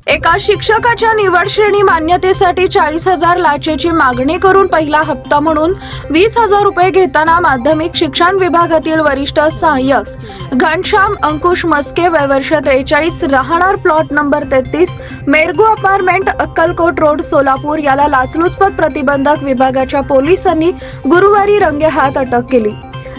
एका शिक्षकाच्या निवड श्रेणी मान्यतेसाठी 40,000 लाचेची मागणी करून पहिला हप्ता म्हणून 20,000 रुपये घेताना माध्यमिक शिक्षण विभागातील वरिष्ठ सहाय्यक घनश्याम अंकुश मस्के वय वर्ष 43 राहणार plot number 33 Mergu apartment Akkalkot road Solapur याला लाचलुचपत प्रतिबंधक विभागाच्या पोलिसांनी गुरुवारी रंगेहात अटक केली।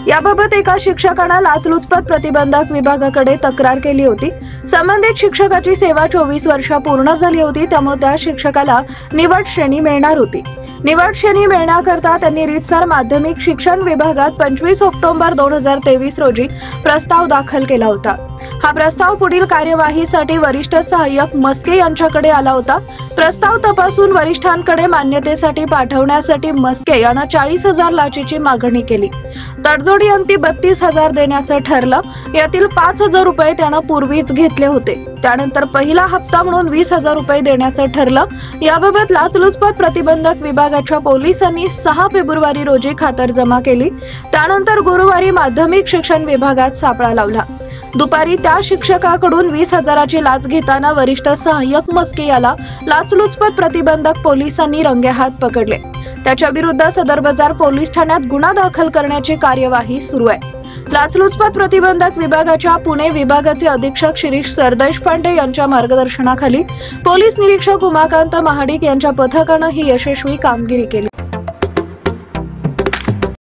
याबाबत एका शिक्षकाने लाचलुचपत प्रतिबंधक विभागाकडे तक्रार केली होती। संबंधित शिक्षकाची सेवा 24 वर्ष पूर्ण झाली होती, त्यामुळे त्या शिक्षकाला निवड श्रेणी मिळणार होती। निवड श्रेणी मिळण्याकरता त्यांनी रीतसर माध्यमिक शिक्षण विभागात 25 ऑक्टोबर 2023 रोजी प्रस्ताव दाखल केला होता। हा प्रस्ताव पुढील कार्यवाहीसाठी वरिष्ठ सहाय्यक मस्के यांच्याकडे आला होता। प्रस्ताव तपासून वरिष्ठांकडे मान्यतेसाठी पाठवण्यासाठी मस्के यांना 40,000 लाचेची मागणी केली। तडजोडी अंती 32,000 देण्याचं ठरलं। यातील 5,000 रुपये त्यानं पूर्वीच घेतले होते। त्यानंतर पहिला हप्ता म्हणून 20,000 रुपये देण्याचं ठरलं। याबाबत लाचलुचपत प्रतिबंधक विभागाच्या पोलिसांनी 6 फेब्रुवारी रोजी खातरजमा केली। त्यानंतर गुरुवारी माध्यमिक शिक्षण विभागात सापळा लावला। दुपारी त्या शिक्षकाकडून 20,000ची लाच घेताना वरिष्ठ सहाय्यक मस्के याला लाचलुचपत प्रतिबंधक पोलिसांनी रंगेहात पकडले। त्याच्या विरुद्ध सदर बाजार पोलीस ठाण्यात गुन्हा दाखल करण्याची कार्यवाही सुरू आहे। लाचलुचपत प्रतिबंधक विभागाच्या पुणे विभागाचे अधीक्षक शिरीष सरदेशपांडे यांच्या मार्गदर्शनाखाली पोलीस निरीक्षक उमाकांत महाडिक यांच्या पथकाने ही यशस्वी कामगिरी केली।